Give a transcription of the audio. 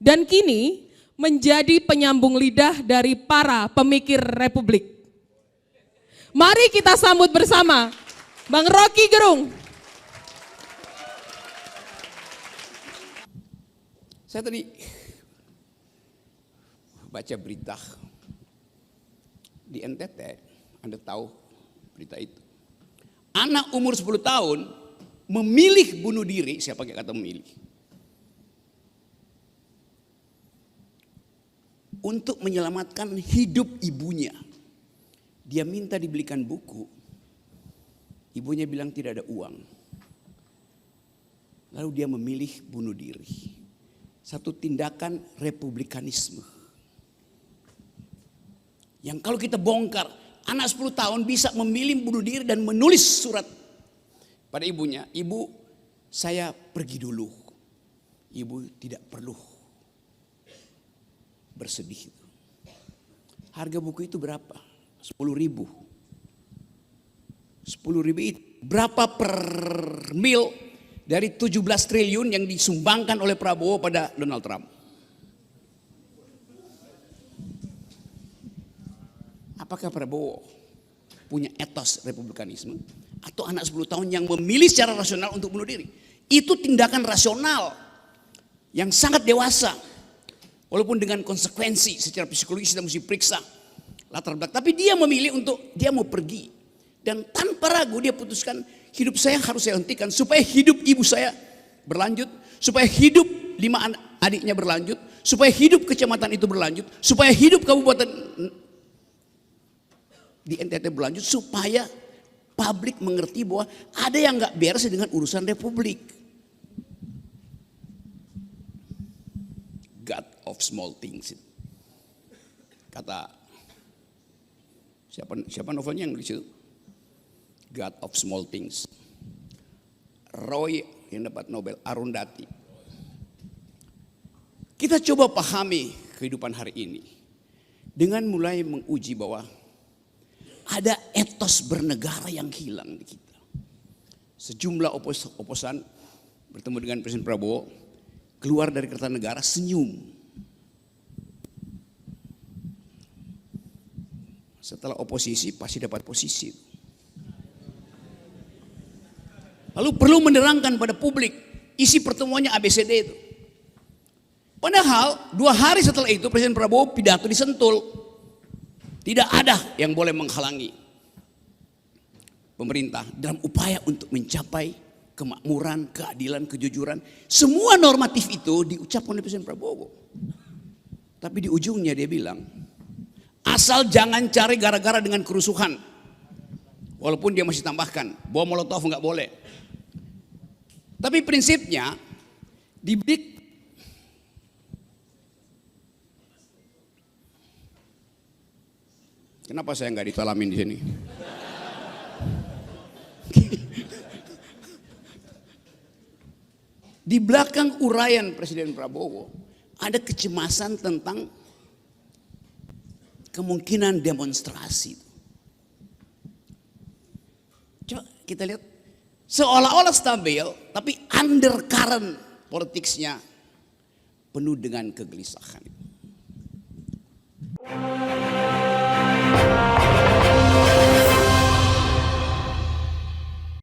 dan kini menjadi penyambung lidah dari para pemikir Republik. Mari kita sambut bersama Bang Rocky Gerung. Saya tadi baca berita di NTT, Anda tahu berita itu. Anak umur 10 tahun memilih bunuh diri, saya pakai kata memilih, untuk menyelamatkan hidup ibunya. Dia minta dibelikan buku, ibunya bilang tidak ada uang. Lalu dia memilih bunuh diri. Satu tindakan republikanisme. Yang kalau kita bongkar, anak 10 tahun bisa memilih bunuh diri dan menulis surat pada ibunya. Ibu, saya pergi dulu. Ibu tidak perlu bersedih. Harga buku itu berapa? 10.000. 10.000 itu berapa per mil dari 17 triliun yang disumbangkan oleh Prabowo pada Donald Trump? Apakah Prabowo punya etos republikanisme? Atau anak 10 tahun yang memilih secara rasional untuk bunuh diri? Itu tindakan rasional yang sangat dewasa. Walaupun dengan konsekuensi secara psikologis kita mesti periksa latar belakang. Tapi dia memilih untuk dia mau pergi. Dan tanpa ragu dia putuskan hidup saya harus saya hentikan supaya hidup ibu saya berlanjut. Supaya hidup 5 adiknya berlanjut. Supaya hidup kecamatan itu berlanjut. Supaya hidup kabupaten di NTT berlanjut. Supaya publik mengerti bahwa ada yang gak beres dengan urusan republik. God of small things. Kata siapa novelnya yang nulis itu? God of small things. Roy yang dapat Nobel, Arundhati. Kita coba pahami kehidupan hari ini dengan mulai menguji bahwa ada etos bernegara yang hilang di kita. Sejumlah oposan bertemu dengan Presiden Prabowo, keluar dari Kertanegara senyum. Setelah oposisi pasti dapat posisi. Lalu perlu menerangkan pada publik isi pertemuannya ABCD itu. Padahal 2 hari setelah itu Presiden Prabowo pidato di Sentul. Tidak ada yang boleh menghalangi pemerintah dalam upaya untuk mencapai kemakmuran, keadilan, kejujuran. Semua normatif itu diucapkan oleh Presiden Prabowo. Tapi di ujungnya dia bilang, asal jangan cari gara-gara dengan kerusuhan. Walaupun dia masih tambahkan, bom molotov nggak boleh. Tapi prinsipnya diberi. Kenapa saya nggak ditalamin di sini? Di belakang uraian Presiden Prabowo ada kecemasan tentang kemungkinan demonstrasi. Coba kita lihat, seolah-olah stabil, tapi undercurrent politiknya penuh dengan kegelisahan.